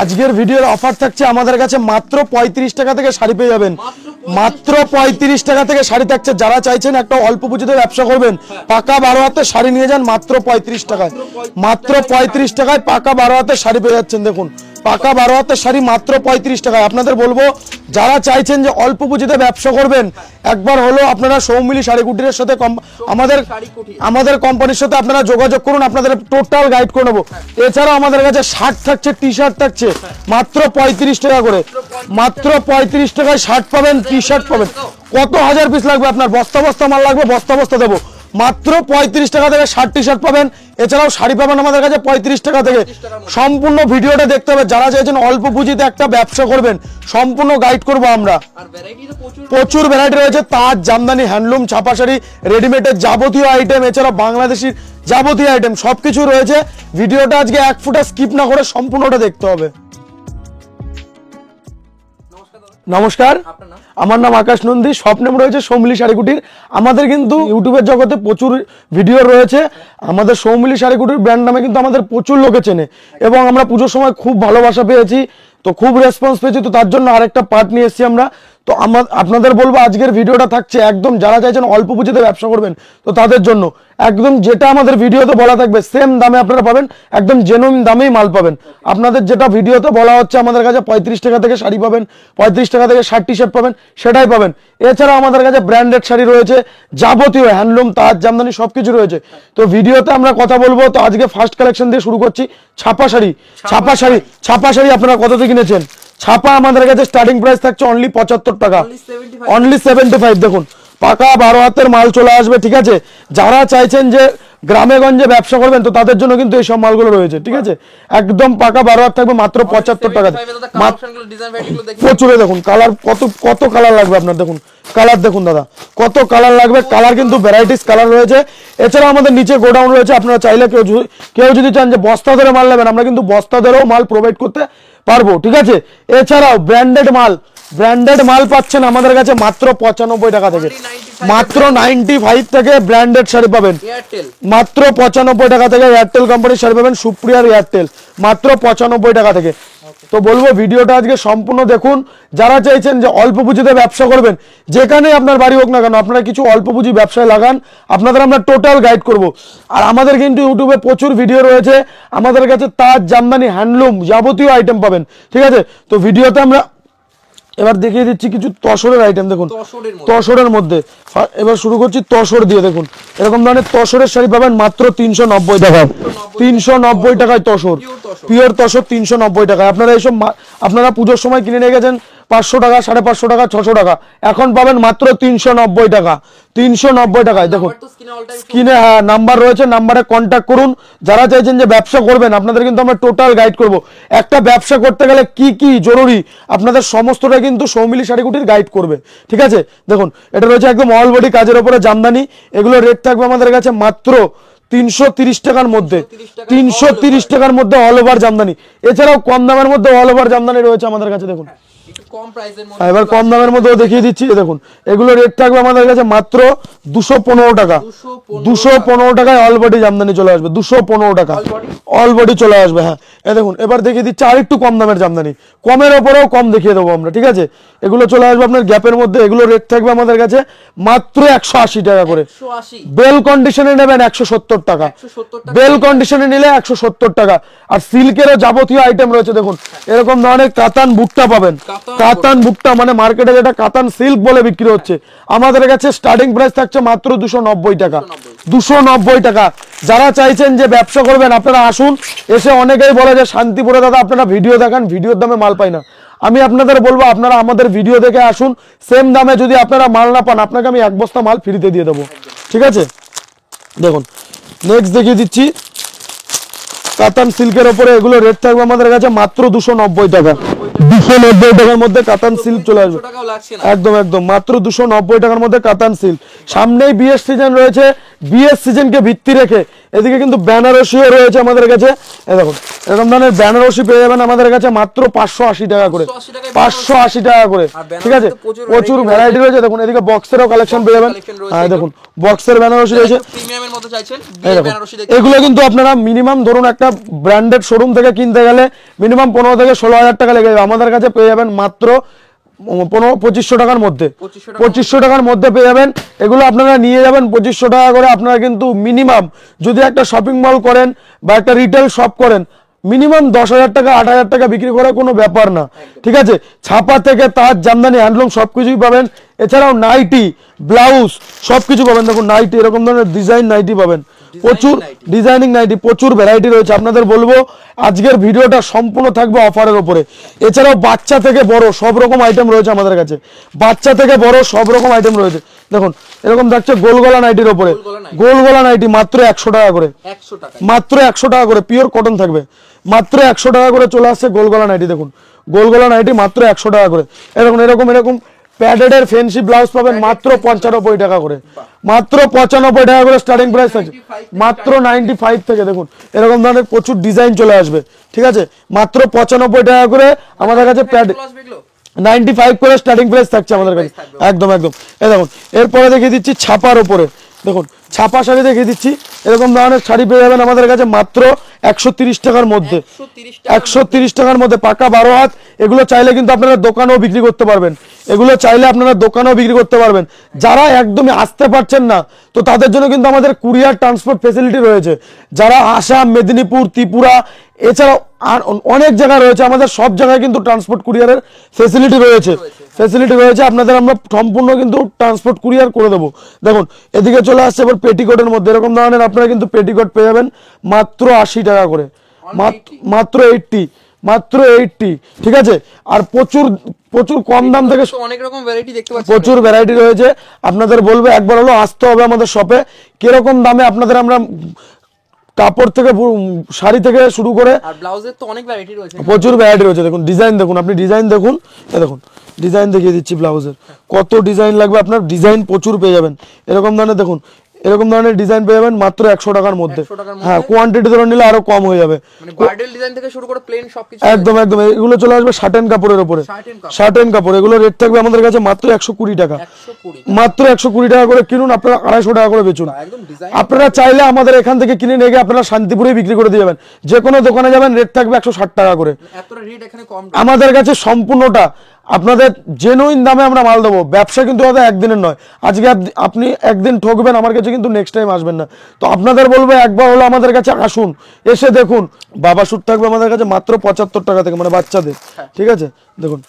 আজকের ভিডিওর অফার থাকছে আমাদের কাছে মাত্র 35 টাকা থেকে শাড়ি পেয়ে যাবেন। মাত্র 35 টাকা থেকে শাড়ি থাকছে। যারা চাইছেন একটা অল্প পুঁজিতে ব্যবসা করবেন, পাকা 12 হাতের শাড়ি নিয়ে যান মাত্র 35 টাকায়। মাত্র 35 টাকায় পাকা 12 হাতের শাড়ি পেয়ে যাচ্ছেন। দেখুন পাকা 12 হাতের শাড়ি মাত্র 35 টাকায়। আপনাদের বলবো যারা চাইছেন যে অল্প পুঁজিতে ব্যবসা করবেন, একবার হলো আপনারা সৌমিলি শাড়ি কুটিরের সাথে আমাদের কোম্পানির সাথে আপনারা যোগাযোগ করুন, আপনাদের টোটাল গাইড করে নেবো। এছাড়াও আমাদের কাছে শার্ট থাকছে, টি শার্ট থাকছে মাত্র 35 টাকা করে। মাত্র 35 টাকায় শার্ট পাবেন, টি শার্ট পাবেন। কত হাজার পিস লাগবে আপনার? বস্তা বস্তা মাল লাগবে, বস্তা বস্তা দেবো। মাত্র 35 টাকা থেকে শার্ট টি শার্ট পাবেন। এছাড়াও শাড়ি পাবেন আমাদের কাছে 35 টাকা থেকে। সম্পূর্ণ ভিডিওটা দেখতে হবে। যারা চাইছেন অল্প পুঁজিতে একটা ব্যবসা করবেন, সম্পূর্ণ গাইড করবো আমরা। প্রচুর ভ্যারাইটি রয়েছে, তাজ, জামদানি, হ্যান্ডলুম, ছাপা শাড়ি, রেডিমেডের যাবতীয় আইটেম, এছাড়াও বাংলাদেশি যাবতীয় আইটেম সবকিছু রয়েছে। ভিডিওটা আজকে এক ফুটা স্কিপ না করে সম্পূর্ণটা দেখতে হবে। নমস্কার, আমার নাম আকাশ নন্দী, স্বপ্নেম রয়েছে সৌমিলি শাড়ি কুটির। আমাদের কিন্তু ইউটিউবের জগতে প্রচুর ভিডিও রয়েছে। আমাদের সৌমিলি শাড়ি কুটির ব্র্যান্ড নামে কিন্তু আমাদের প্রচুর লোকে চেনে এবং আমরা পুজোর সময় খুব ভালোবাসা পেয়েছি, তো খুব রেসপন্স পেয়েছি। তো তার জন্য আরেকটা পার্ট নিয়ে এসেছি আমরা। তো আপনাদের বলবো আজকের ভিডিওটা থাকছে একদম যারা চাইছেন অল্প পুঁজিতে ব্যবসা করবেন, তো তাদের জন্য একদম যেটা আমাদের ভিডিওতে বলা থাকবে সেম দামে আপনারা পাবেন, একদম জেনুইন দামেই মাল পাবেন। আপনাদের যেটা ভিডিওতে বলা হচ্ছে আমাদের কাছে 35 টাকা থেকে শাড়ি পাবেন, 35 টাকা থেকে শার্ট টি শার্ট পাবেন, সেটাই পাবেন। এছাড়াও আমাদের কাছে ব্র্যান্ডেড শাড়ি রয়েছে, যাবতীয় হ্যান্ডলুম, তাজ, জামদানি সবকিছু রয়েছে। তো ভিডিওতে আমরা কথা বলবো। তো আজকে ফার্স্ট কালেকশন দিয়ে শুরু করছি। ছাপা শাড়ি। ছাপা শাড়ি আপনারা কত দিয়ে কিনেছেন? ছাপা আমাদের কাছে স্টার্টিং প্রাইস থাকছে অনলি 75 টাকা, অনলি 75। দেখুন পাকা 12 হাতের মাল চলে আসবে, ঠিক আছে। যারা চাইছেন যে গ্রামে গঞ্জে ব্যবসা করবেন, তো তাদের জন্য কিন্তু এই সব মালগুলো রয়েছে, ঠিক আছে। একদম পাকা 12 হাত থাকবে মাত্র 75 টাকা। প্রচুরে দেখুন কালার, কত কালার লাগবে আপনার। দেখুন কালার দেখুন দাদা, কত কালার লাগবে। কালার কিন্তু ভ্যারাইটিস কালার রয়েছে। এছাড়াও আমাদের নিচে গোডাউন রয়েছে। আপনারা চাইলে কেউ যদি চান যে বস্তা ধরে মাল নেবেন, আমরা কিন্তু বস্তা ধরেও মাল প্রোভাইড করতে পারবো, ঠিক আছে। এছাড়াও ব্র্যান্ডেড মাল পাচ্ছেন আমাদের কাছে মাত্র 95 টাকা থেকে। মাত্র 95 থেকে ব্র্যান্ডেড শাড়ি পাবেন মাত্র 95 টাকা থেকে। এয়ারটেল কোম্পানির শাড়ি পাবেন, সুপ্রিয়ার এয়ারটেল, মাত্র 95 টাকা থেকে। তো বলবো ভিডিওটা আজকে সম্পূর্ণ দেখুন। যারা চাইছেন যে অল্প পুঁজিতে ব্যবসা করবেন, যেখানে আপনার বাড়ি হোক না কেন, আপনারা কিছু অল্প পুঁজি ব্যবসায় লাগান, আপনাদের আমরা টোটাল গাইড করব। আর আমাদের কিন্তু ইউটিউবে প্রচুর ভিডিও রয়েছে। আমাদের কাছে তাজ, জামদানি, হ্যান্ডলুম যাবতীয় আইটেম পাবেন, ঠিক আছে। তো ভিডিওতে আমরা এবার দেখিয়ে দিচ্ছি কিছু তসরের আইটেম। দেখুন তসরের মধ্যে এবার শুরু করছি তসর দিয়ে। দেখুন এরকম ধরনের তসরের শাড়ি পাবেন মাত্র 390 টাকা। 390 টাকায় তসর, পিওর তসর 390 টাকায়। আপনারা এইসব আপনারা পুজোর সময় কিনে নিয়ে গেছেন 500 টাকা, 550 টাকা, 600 টাকা, এখন পাবেন মাত্র 390 টাকা। 390 টাকায়। দেখুন স্ক্রিনে নাম্বার রয়েছে, নাম্বারে কন্ট্যাক্ট করুন। যারা চাইছেন যে ব্যবসা করবেন, আপনাদের কিন্তু আমরা টোটাল গাইড করব। একটা ব্যবসা করতে গেলে কি কি জরুরি, আপনাদের সমস্তটা কিন্তু সৌমিলি শাড়ি কুটির গাইড করবে, ঠিক আছে। দেখুন এটা রয়েছে একদম অল বডি কাজের উপরে জামদানি। এগুলো রেট থাকবে আমাদের কাছে মাত্র 330 টাকার মধ্যে। 330 টাকার মধ্যে অল ওভার জামদানি। এছাড়াও কম দামের মধ্যে অল ওভার জামদানি রয়েছে আমাদের কাছে। দেখুন এবার কম দামের মধ্যে দেখিয়ে দিচ্ছি। দেখুন এগুলো রেট থাকবে আমাদের কাছে মাত্র 215 টাকা। 215 টাকায় অল বডি জামদানি চলে আসবে। 215 টাকা অল বডি চলে আসবে। হ্যাঁ দেখুন এবার দেখিয়ে দিচ্ছি আরেকটু কম দামের জামদানি, কমের ওপরেও কম দেখিয়ে দেবো আমরা, ঠিক আছে। এগুলো চলে আসবে আপনার গ্যাপের মধ্যে। এগুলো রেট থাকবে আমাদের কাছে মাত্র 180 টাকা করে। বেল কন্ডিশনে নেবেন 170 টাকা, বেল কন্ডিশনে নিলে 170 টাকা। আর সিল্কেরও যাবতীয় আইটেম রয়েছে। দেখুন এরকম ধরনের কাতান বুকটা পাবেন। কাতান বুকটা মানে মার্কেটে যেটা কাতান সিল্ক বলে বিক্রি হচ্ছে, আমাদের কাছে স্টার্টিং প্রাইস থাকছে মাত্র 290 টাকা। 290 টাকা। যারা চাইছেন যে ব্যবসা করবেন, আপনারা আসুন। এসে অনেকেই বলে যে শান্তিপুরে দাদা আপনারা ভিডিও দেখান, ভিডিওর দামে মাল পাই না। আমি আপনাদের বলবো আপনারা আমাদের ভিডিও দেখে আসুন। সেম দামে যদি আপনারা মাল না পান, আপনাকে আমি 1 বস্তা মাল ফ্রিতে দিয়ে দেবো, ঠিক আছে। দেখুন নেক্সট দেখিয়ে দিচ্ছি কাতান সিল্কের ওপরে। এগুলো রেট থাকবে আমাদের কাছে মাত্র 290 টাকা। 290 টাকার মধ্যে কাতান সিল্ক চলে আসবে। একদম মাত্র 290 টাকার মধ্যে কাতান সিল্ক। সামনেই বিয়ের সিজন রয়েছে। বিয়ের সিজনকে ভিত্তি রেখে এদিকে কিন্তু বেনারসিও রয়েছে আমাদের কাছে। এই দেখুন এরকম ধরনের বেনারসি পেয়ে যাবেন আমাদের কাছে মাত্র 580 টাকা করে, 580 টাকা করে, ঠিক আছে। প্রচুর ভ্যারাইটি রয়েছে। দেখুন এদিকে বক্সেরও কালেকশন পেয়ে যাবেন। হ্যাঁ দেখুন বক্সের বেনারসি রয়েছে, প্রিমিয়ামের মধ্যে চাইছেন বেনারসি দেখুন। এগুলো কিন্তু আপনারা মিনিমাম ধরুন একটা ব্র্যান্ডেড শোরুম থেকে কিনতে গেলে মিনিমাম 15 থেকে 16,000 টাকা লেগে যাবে, আমাদের কাছে পেয়ে যাবেন মাত্র 2500 টাকার মধ্যে, 2500 টাকার মধ্যে পেয়ে যাবেন। এগুলো আপনারা নিয়ে যাবেন 2500 টাকা করে। আপনারা কিন্তু মিনিমাম যদি একটা শপিং মল করেন বা একটা রিটেল শপ করেন মিনিমাম 10,000 টাকা 8,000 টাকা বিক্রি করা কোনো ব্যাপার না, ঠিক আছে। ছাপা থেকে তার জামদানি হ্যান্ডলুম সবকিছুই পাবেন। এছাড়াও নাইটি ব্লাউজ সবকিছু পাবেন। দেখুন নাইটি এরকম ধরনের ডিজাইন নাইটি পাবেন, প্রচুর ডিজাইনিং নাইটি, প্রচুর ভ্যারাইটি রয়েছে। আপনাদের বলবো আজকের ভিডিওটা সম্পূর্ণ থাকবে অফারের উপরে। এছাড়াও বাচ্চা থেকে বড় সব রকম আইটেম রয়েছে আমাদের কাছে, বাচ্চা থেকে বড় সব রকম আইটেম রয়েছে। দেখুন এরকম থাকছে গোলগলা নাইটির উপরে, গোলগলা নাইটি মাত্র 100 টাকা করে, মাত্র 100 টাকা করে, পিওর কটন থাকবে, মাত্র 100 টাকা করে চলে আসছে গোলগলা নাইটি। দেখুন গোলগলা নাইটি মাত্র 100 টাকা করে। এরকম এরকম এরকম প্যাডেডের ফ্যান্সি ব্লাউজ পাবেন মাত্র 95 টাকা করে, মাত্র 95 টাকা করে স্টার্টিং প্রাইস আছে, মাত্র 95 থেকে। দেখুন এরকম ধরনের প্রচুর ডিজাইন চলে আসবে, ঠিক আছে। মাত্র 95 টাকা করে আমাদের কাছে প্যাড 95 করে স্টার্টিং প্রাইস থাকছে আমাদের কাছে, একদম একদম। এই দেখুন এরপরে দেখিয়ে দিচ্ছি ছাপার উপরে। দেখুন ছাপা শাড়ি দেখিয়ে দিচ্ছি, এরকম ধরনের শাড়ি পেয়ে যাবেন আমাদের কাছে মাত্র 130 টাকার মধ্যে, 130 টাকার মধ্যে পাকা 12 হাত। এগুলো চাইলে কিন্তু আপনারা দোকানেও বিক্রি করতে পারবেন, এগুলো চাইলে আপনারা দোকানেও বিক্রি করতে পারবেন। যারা একদমই আসতে পারছেন না তো তাদের জন্য কিন্তু আমাদের কুরিয়ার ট্রান্সপোর্ট ফেসিলিটি রয়েছে। যারা আসাম, মেদিনীপুর, ত্রিপুরা এছাড়াও আর অনেক জায়গা রয়েছে, আমাদের সব জায়গায় কিন্তু ট্রান্সপোর্ট কুরিয়ারের ফেসিলিটি রয়েছে, আপনাদের আমরা সম্পূর্ণ কিন্তু ট্রান্সপোর্ট কুরিয়ার করে দেবো। দেখুন এদিকে চলে আসছে এবার পেটিকোটের মধ্যে, এরকম ধরনের আপনারা কিন্তু পেটিকোট পেয়ে যাবেন মাত্র 80 টাকা করে, মাত্র 80, মাত্র 80, ঠিক আছে। আর প্রচুর প্রচুর কম দাম থেকে অনেক রকম ভ্যারাইটি দেখতে পাচ্ছেন, প্রচুর ভ্যারাইটি রয়েছে। আপনাদের বলবো একবার হলো আসতে হবে আমাদের শপে। কিরকম দামে আপনাদের আমরা কাপড় থেকে শাড়ি থেকে শুরু করে আর ব্লাউজের তো অনেক ভ্যারাইটি রয়েছে, প্রচুর ভ্যারাইটি রয়েছে। দেখুন ডিজাইন দেখুন, আপনি ডিজাইন দেখুন, এই দেখুন ডিজাইন দেখিয়ে দিচ্ছি ব্লাউজের, কত ডিজাইন লাগবে আপনার, ডিজাইন প্রচুর পেয়ে যাবেন। এরকম ধরনের দেখুন এরকম ধরনের ডিজাইন পেয়ে যাবেন মাত্র 100 টাকার মধ্যে। হ্যাঁ কোয়ান্টিটি ধরে নিলে আরো কম হয়ে যাবে, মানে ব্রাইডাল ডিজাইন থেকে শুরু করে প্লেন সবকিছু একদম একদম। এগুলো চলে আসবে শার্টেন কাপড়ের উপরে, শার্টেন কাপড়, এগুলো রেট থাকবে আমাদের কাছে মাত্র 120 টাকা, মাত্র 120 টাকা করে কিনুন, আপনারা 250 টাকা করে বেচুন। আপনারা চাইলে আমাদের এখান থেকে কিনে নিয়ে গিয়ে আপনারা শান্তিপুরে বিক্রি করে দিয়ে যাবেন, যে কোনো দোকানে যাবেন রেট থাকবে 160 টাকা করে। আমাদের কাছে সম্পূর্ণটা আপনাদের জেনুইন দামে আমরা মাল দেবো। ব্যবসা কিন্তু হয়তো একদিনের নয়, আজকে আপনি একদিন ঠকবেন আমার কাছে কিন্তু নেক্সট টাইম আসবেন না। তো আপনাদের বলবো একবার হলো আমাদের কাছে আসুন, এসে দেখুন। বাবা স্যুট থাকবে আমাদের কাছে মাত্র 75 টাকা থেকে, মানে বাচ্চাদের, ঠিক আছে। দেখুন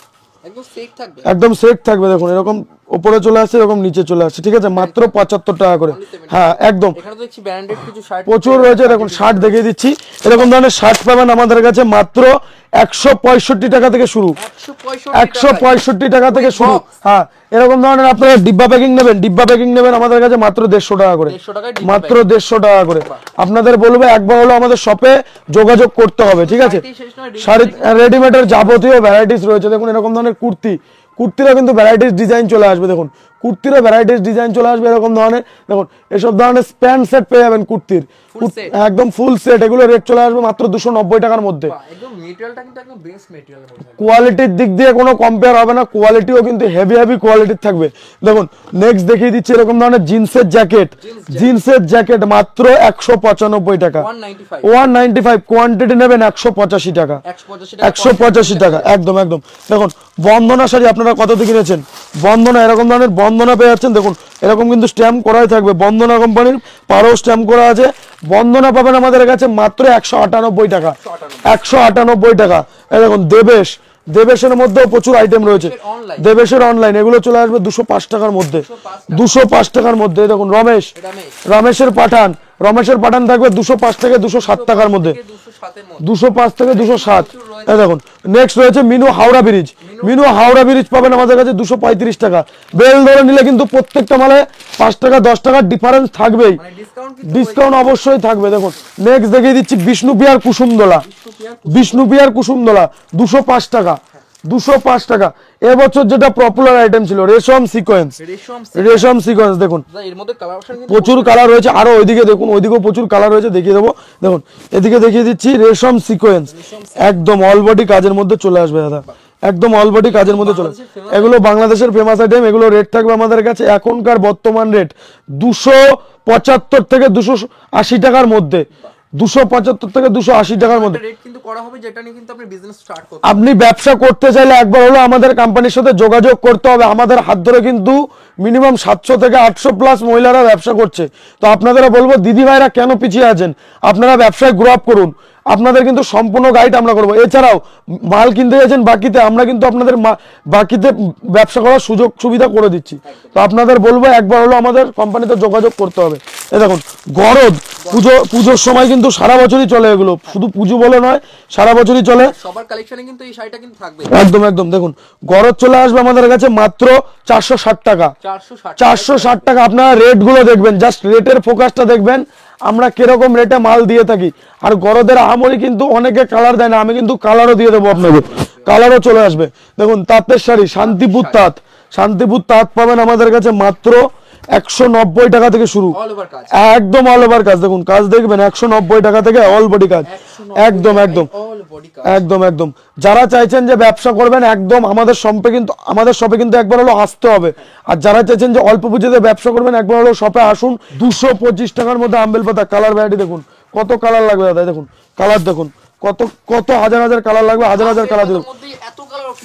একদম সেট থাকবে, দেখুন এরকম উপরে চলে আসছে এরকম নিচে চলে আসছে, ঠিক আছে, মাত্র 75 টাকা করে। হ্যাঁ একদম প্রচুর রয়েছে। দেখুন শার্ট দেখিয়ে দিচ্ছি, এরকম ধরনের শার্ট পাবেন আমাদের কাছে মাত্র 165 টাকা থেকে শুরু, 165 টাকা থেকে শুরু। হ্যাঁ এরকম ধরনের আপনারা ডিব্বা প্যাকিং নেবেন, ডিব্বা প্যাকিং নেবেন আমাদের কাছে মাত্র 150 টাকা করে, মাত্র 150 টাকা করে। আপনাদের বলবো একবার হলো আমাদের শপে যোগাযোগ করতে হবে, ঠিক আছে। শাড়ি রেডিমেডের যাবতীয় ভ্যারাইটিস রয়েছে। দেখুন এরকম ধরনের কুর্তিরও কিন্তু ভ্যারাইটিস ডিজাইন চলে আসবে, দেখুন কুর্তিরও ভ্যারাইটিস ডিজাইন চলে আসবে এরকম ধরনের। দেখুন এসব ধরনের প্যান্ট সেট পেয়ে যাবেন কুর্তির, একদম ফুল সেট, এগুলো রেট চলে আসবে মাত্র 290 টাকার মধ্যে। কোয়ালিটির দিক দিয়ে কোনো কম্পেয়ার হবে না, কোয়ালিটিও কিন্তু হেভি হেভি কোয়ালিটির থাকবে। দেখুন নেক্সট দেখিয়ে দিচ্ছি এরকম ধরনের জিন্সের জ্যাকেট, জিন্সের জ্যাকেট মাত্র 195 টাকা, 195, কোয়ান্টিটি নেবেন 185 টাকা, 185 টাকা, একদম একদম। দেখুন বন্দনা শাড়ি আপনারা কত দিয়ে কিনেছেন, বন্দনা এরকম ধরনের বন্দনা পেয়ে যাচ্ছেন। দেখুন এরকম কিন্তু স্ট্যাম্প করাই থাকবে, বন্দনা কোম্পানির পারো স্ট্যাম্প করা আছে। বন্দনা পাবেন আমাদের কাছে মাত্র 198 টাকা, 198 টাকা। এই দেখুন দেবেশের মধ্যেও প্রচুর আইটেম রয়েছে, দেবেশের অনলাইন, এগুলো চলে আসবে 205 টাকার মধ্যে, 205 টাকার মধ্যে। দেখুন রমেশের পাঠান থাকবে 205 থেকে 207 টাকার মধ্যে, 205 থেকে 207। দেখুন নেক্সট রয়েছে মিনু হাওড়া ব্রিজ পাবেন আমাদের কাছে 235 টাকা। বেল ধরে নিলে কিন্তু প্রত্যেকটা মালে 5 টাকা 10 টাকার ডিফারেন্স থাকবেই, ডিসকাউন্ট অবশ্যই থাকবে। দেখুন নেক্সট দেখিয়ে দিচ্ছি বিষ্ণুপিয়ার কুসুমদোলা 205 টাকা, 205 টাকা। এবছর যেটা পপুলার আইটেম ছিল রেশম সিকোয়েন্স, রেশম সিকোয়েন্স দেখুন এর মধ্যে কালার অপশন কিন্তু প্রচুর কালার রয়েছে। আরো ওইদিকে দেখুন, ওইদিকেও প্রচুর কালার রয়েছে, দেখিয়ে দেবো। দেখুন এদিকে দেখিয়ে দিচ্ছি রেশম সিকোয়েন্স, একদম অল বডি কাজের মধ্যে চলে আসবে দাদা, একদম অল বডি কাজের মধ্যে চলে। এগুলো বাংলাদেশের ফেমাস আইটেম। এগুলো রেট থাকবে আমাদের কাছে এখনকার বর্তমান রেট 275 থেকে 280 টাকার মধ্যে, 275 থেকে 280 টাকার মধ্যে রেট কিন্তু করা হবে, যেটা নিয়ে কিন্তু আপনি বিজনেস স্টার্ট করতে আপনি ব্যবসা করতে চাইলে একবার হলো আমাদের কোম্পানির সাথে যোগাযোগ করতে হবে। আমাদের হাত ধরে কিন্তু মিনিমাম 700 থেকে 800 প্লাস মহিলারা ব্যবসা করছে। তো আপনাদেরও বলবো দিদি ভাইরা কেন পিছিয়ে আছেন, আপনারা ব্যবসায় গ্রো আপ করুন। আপনাদের কিন্তু সম্পূর্ণ গাইড আমরা করবো। এছাড়াও মাল কিনতে গেছেন বাকিতে, আমরা কিন্তু আপনাদের বাকিতে ব্যবসা করার সুযোগ সুবিধা করে দিচ্ছি। তো আপনাদের বলবো একবার হলো আমাদের কোম্পানিতে যোগাযোগ করতে হবে। এই দেখুন গরদ, পুজোর সময় কিন্তু সারা বছরই চলে, এগুলো শুধু পুজো বলে নয়, সারা বছরই চলে। সবার কালেকশনে কিন্তু এই শাড়িটা কিন্তু থাকবে একদম একদম দেখুন গরদ চলে আসবে আমাদের কাছে মাত্র 460 টাকা, 460 টাকা। আপনারা রেট গুলো দেখবেন, জাস্ট রেটের ফোকাসটা দেখবেন আমরা কিরকম রেটে মাল দিয়ে থাকি। আর গরদের আমরি কিন্তু অনেকে কালার দেয় না, আমি কিন্তু কালারও দিয়ে দেবো আপনাকে, কালারও চলে আসবে। দেখুন তাঁতের শাড়ি শান্তিপুর তাঁত, শান্তিপুর তাঁত পাবেন আমাদের কাছে মাত্র 190 টাকা থেকে শুরু, একদম অল ওভার কাজ। দেখুন কাজ দেখবেন 190 টাকা থেকে অল বডি কাজ, একদম একদম একদম একদম। যারা চাইছেন যে ব্যবসা করবেন একদম আমাদের শপে কিন্তু একবার হলো আসতে হবে। আর যারা চাইছেন যে অল্প পুঁজিতে ব্যবসা করবেন একবার হলো শপে আসুন। 225 টাকার মধ্যে আম্বেল পাতা কালার ভ্যারাইটি দেখুন কত কালার লাগবে দাদা, দেখুন কালার দেখুন কত কত হাজার হাজার কালার লাগবে, হাজার হাজার কালার দিয়ে দেবো।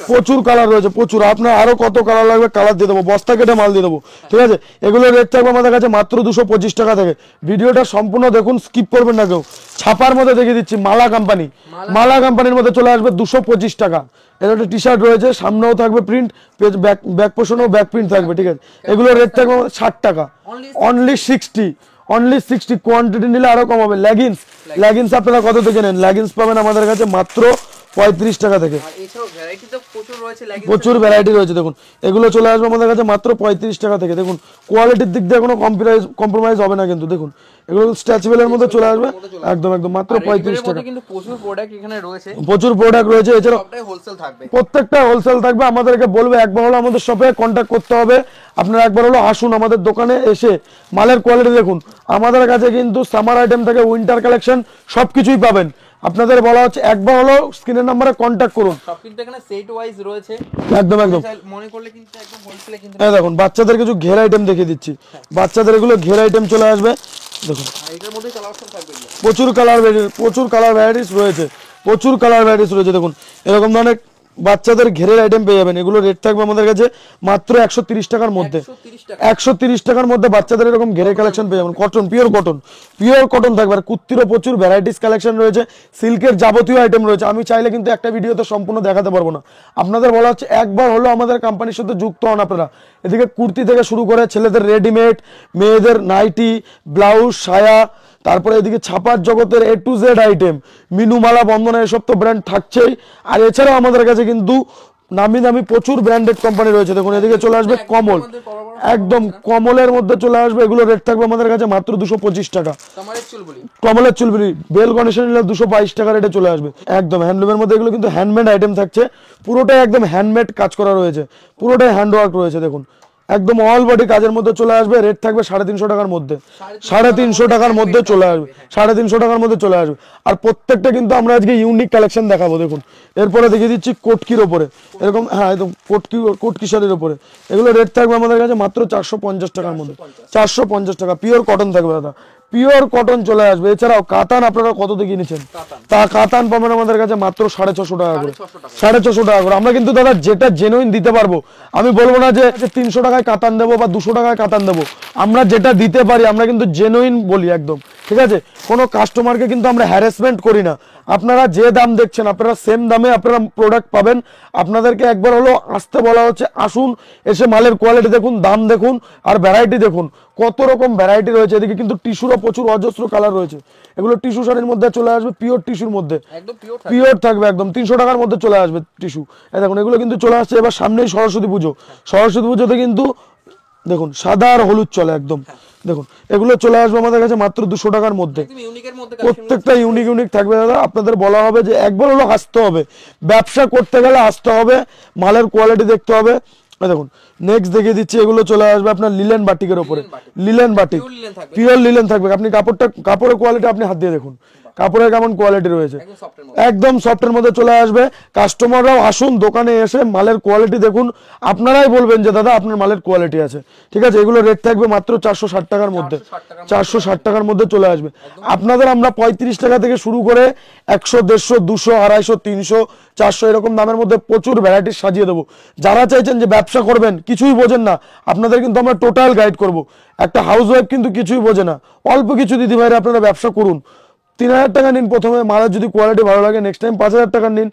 প্রচুর কালার রয়েছে প্রচুর, আপনার আরো কত কালার লাগবে কালার দিয়ে দেবো, বস্তা কেটে মাল দিয়ে দেবো। ঠিক আছে, এগুলো রেট থাকবে আমাদের কাছে মাত্র 225 টাকা থেকে। ভিডিওটা সম্পূর্ণ দেখুন, স্কিপ করবেন না কেউ। ছাপার মধ্যে দেখিয়ে দিচ্ছি মালা কোম্পানি, মালা কোম্পানির মধ্যে চলে আসবে 225 টাকা। এর একটা টি শার্ট রয়েছে, সামনেও থাকবে প্রিন্ট, ব্যাক পোর্শনেও ব্যাক প্রিন্ট থাকবে। ঠিক আছে, এগুলো রেট থাকবে 60 টাকা, অনলি 60 কোয়ান্টিটি নিলে আরো কম হবে। লেগিংস আপনারা কত থেকে নেন? লেগিংস পাবেন আমাদের কাছে মাত্র 35 টাকা থেকে। প্রচুর ভ্যারাইটি রয়েছে দেখুন, এগুলো চলে আসবে আমাদের কাছে মাত্র 35 টাকা থেকে। দেখুন কোয়ালিটির দিক দিয়ে কোনো কম্প্রোমাইজ হবে না কিন্তু। দেখুন এগুলো স্ট্রেচেবলের মধ্যে চলে আসবে, একদম একদম মাত্র 35 টাকা। প্রচুর প্রোডাক্ট এখানে রয়েছে, প্রচুর প্রোডাক্ট রয়েছে। এছাড়াও প্রত্যেকটা হোলসেল থাকবে। আমাদেরকে বলবে একবার হলো আমাদের শপে কন্ট্যাক্ট করতে হবে। আপনারা একবার হলো আসুন আমাদের দোকানে, এসে মালের কোয়ালিটি দেখুন। আমাদের কাছে কিন্তু সামার আইটেম থেকে উইন্টার কালেকশন সবকিছুই পাবেন। আপনাদের বলা হচ্ছে একবার হলো স্ক্রিনের নম্বরে কন্ট্যাক্ট করুন। সব কিন্তু এখানে সেট ওয়াইজ রয়েছে, একদম একদম। মনে করলে কিন্তু একদম হোলসেলে কিন্তু এই দেখুন বাচ্চাদের কিছু ঘের আইটেম দেখিয়ে দিচ্ছি, বাচ্চাদের এগুলো ঘের আইটেম চলে আসবে। দেখুন এটার মধ্যে কালার অপশন থাকবে, প্রচুর কালার ভ্যারাইটিস রয়েছে। দেখুন এরকম ধরনের বাচ্চাদের ঘেরের আইটেম পেয়ে যাবেন। এগুলো রেট থাকবে আমাদের কাছে মাত্র 130 টাকার মধ্যে, 130 টাকার মধ্যে বাচ্চাদের এরকম ঘেরের কালেকশন পেয়ে যাবেন। কটন, পিওর কটন থাকবে। আর কুর্তিরও প্রচুর ভ্যারাইটিস কালেকশন রয়েছে, সিল্কের যাবতীয় আইটেম রয়েছে। আমি চাইলে কিন্তু একটা ভিডিওতে সম্পূর্ণ দেখাতে পারবো না। আপনাদের বলা হচ্ছে একবার হলো আমাদের কোম্পানির সাথে যুক্ত হন আপনারা। এদিকে কুর্তি থেকে শুরু করে ছেলেদের রেডিমেড, মেয়েদের নাইটি, ব্লাউজ, সায়া, তারপরে এদিকে ছাপার জগতের A to Z আইটেম, মিনুমালা, বন্দনা, এসব তো ব্র্যান্ড থাকছেই। আর এছাড়াও আমাদের কাছে কিন্তু নামি দামি প্রচুর ব্র্যান্ডেড কোম্পানি রয়েছে। দেখুন এদিকে চলে আসবে কমল, একদম কমলের মধ্যে চলে আসবে। এগুলো রেট থাকবে আমাদের কাছে মাত্র 225 টাকা। কমলের চুলবুলি বেল কন্ডিশন নিলে 222 টাকা রেটে চলে আসবে। একদম হ্যান্ডলুমের মধ্যে এগুলো কিন্তু হ্যান্ডমেড আইটেম থাকছে, পুরোটাই একদম হ্যান্ডমেড কাজ করা রয়েছে, পুরোটাই হ্যান্ডওয়ার্ক রয়েছে। দেখুন একদম অল বডি কাজের মধ্যে চলে আসবে। রেট থাকবে 350 টাকার মধ্যে, 350 টাকার মধ্যে চলে আসবে, 350 টাকার মধ্যে চলে আসবে। আর প্রত্যেকটা কিন্তু আমরা আজকে ইউনিক কালেকশন দেখাবো। দেখুন এরপরে দেখিয়ে দিচ্ছি কোটকির ওপরে এরকম, হ্যাঁ একদম কোটকি শাড়ির ওপরে। এগুলো রেট থাকবে আমাদের কাছে মাত্র 450 টাকার মধ্যে, 450 টাকা। পিওর কটন থাকবে দাদা, পিওর কটন চলে আসবে। এছাড়াও কাতান আপনারা কত দিয়ে কিনেছেন? তা কাতান পাবেন আমাদের কাছে মাত্র 650 টাকা করে, 650 টাকা করে। আমরা কিন্তু দাদা যেটা জেনুইন দিতে পারবো, আমি বলবো না যে 300 টাকায় কাতান দেবো বা 200 টাকায় কাতান দেবো। আমরা যেটা দিতে পারি আমরা কিন্তু জেনুইন বলি একদম। ঠিক আছে, কোনো কাস্টমারকে কিন্তু আমরা হ্যারাসমেন্ট করি না। আপনারা যে দাম দেখছেন আপনারা সেম দামে আপনারা প্রোডাক্ট পাবেন। আপনাদেরকে একবার হলো আসতে বলা হচ্ছে, আসুন, এসে মালের কোয়ালিটি দেখুন, দাম দেখুন, আর ভ্যারাইটি দেখুন, কত রকম ভ্যারাইটি রয়েছে। এদিকে কিন্তু টিস্যুরও প্রচুর অজস্র কালার রয়েছে। এগুলো টিস্যু শাড়ির মধ্যে চলে আসবে, পিওর টিস্যুর মধ্যে, পিওর থাকবে একদম 300 টাকার মধ্যে চলে আসবে টিস্যু। দেখুন এগুলো কিন্তু চলে আসছে এবার সামনেই সরস্বতী পুজোতে কিন্তু দেখুন সাদা আর হলুদ চলে একদম। দেখুন এগুলো চলে আসবে আমাদের কাছে মাত্র 200 টাকার মধ্যে। একদম ইউনিকের মধ্যে প্রত্যেকটা ইউনিক থাকবে দাদা। আপনাদের বলা হবে যে একবার হলো আসতে হবে, ব্যবসা করতে গেলে আসতে হবে, মালের কোয়ালিটি দেখতে হবে। দেখুন নেক্সট দেখিয়ে দিচ্ছি, এগুলো চলে আসবে আপনার লিলেন বাটিকের উপরে। লিলেন বাটিক, পিওর লিলেন থাকবে, পিওর লিলেন থাকবে। আপনি কাপড়ের কোয়ালিটি আপনি হাত দিয়ে দেখুন, কাপড়ের কেমন কোয়ালিটি রয়েছে, একদম সফটের মধ্যে। একদম সফটের মধ্যে চলে আসবে। কাস্টমাররাও আসুন দোকানে এসে মালের কোয়ালিটি দেখুন, আপনারাই বলবেন যে দাদা আপনার মালের কোয়ালিটি আছে। ঠিক আছে, এগুলো রেট থাকবে মাত্র 460 টাকার মধ্যে, 460 টাকার মধ্যে চলে আসবে। আপনাদের আমরা 35 টাকা থেকে শুরু করে 100, 150, 200, 250, 300, 400 এরকম দামের মধ্যে প্রচুর ভ্যারাইটি সাজিয়ে দেবো। যারা চাইছেন যে ব্যবসা করবেন, কিছুই বোঝেন না, আপনাদের কিন্তু আমরা টোটাল গাইড করব। একটা হাউস ওয়াইফ কিন্তু কিছুই বোঝে না, অল্প কিছু দিদি ভাইরা আপনারা ব্যবসা করুন। 3000 টাকা নিন প্রথমে, মালের যদি কোয়ালিটি ভালো লাগে নেক্সট টাইম 5000 টাকা নিন,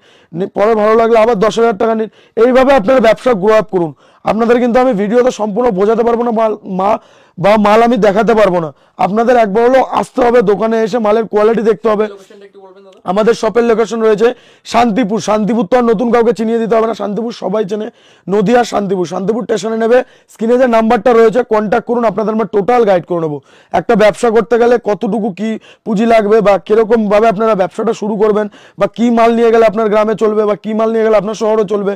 পরে ভালো লাগলে আবার 10,000 টাকা নিন। এইভাবে আপনারা ব্যবসা গ্রো আপ করুন। আপনাদের কিন্তু আমি ভিডিওতে সম্পূর্ণ বোঝাতে পারবো না, মাল আমি দেখাতে পারবো না। আপনাদের একবার হলো আসতে হবে দোকানে এসে মালের কোয়ালিটি দেখতে হবে। লোকেশনটা একটু বলবেন দাদা? আমাদের শপের লোকেশন রয়েছে শান্তিপুর। শান্তিপুর তো আর নতুন কাউকে চিনিয়ে দিতে হবে না, শান্তিপুর সবাই চেনে, নদিয়া শান্তিপুর। শান্তিপুর স্টেশনে নেবে, স্ক্রিনে যে নাম্বারটা রয়েছে কন্ট্যাক্ট করুন, আপনাদের আমরা টোটাল গাইড করে নেবো। একটা ব্যবসা করতে গেলে কতটুকু কি পুঁজি লাগবে, বা কিরকম ভাবে আপনারা ব্যবসাটা শুরু করবেন, বা কি মাল নিয়ে গেলে আপনার গ্রামে চলবে, বা কি মাল নিয়ে গেলে আপনার শহরে চলবে,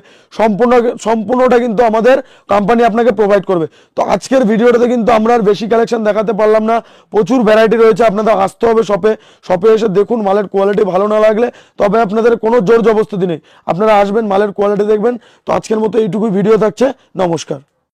সম্পূর্ণটা কিন্তু আমাদের কোম্পানি আপনাকে প্রোভাইড করবে। তো আজকের ভিডিওটাতে কিন্তু আমরা আর বেশি কালেকশন দেখাতে পারলাম না, প্রচুর ভ্যারাইটি রয়েছে। আপনাদের আসতে হবে শপে এসে দেখুন, মালের কোয়ালিটি ভালো না লাগলে তবে আপনাদের কোনো জোর জবরদস্তি নেই, আপনারা আসবেন, মালের কোয়ালিটি দেখবেন। তো আজকের মতো এইটুকুই ভিডিও থাকছে, নমস্কার।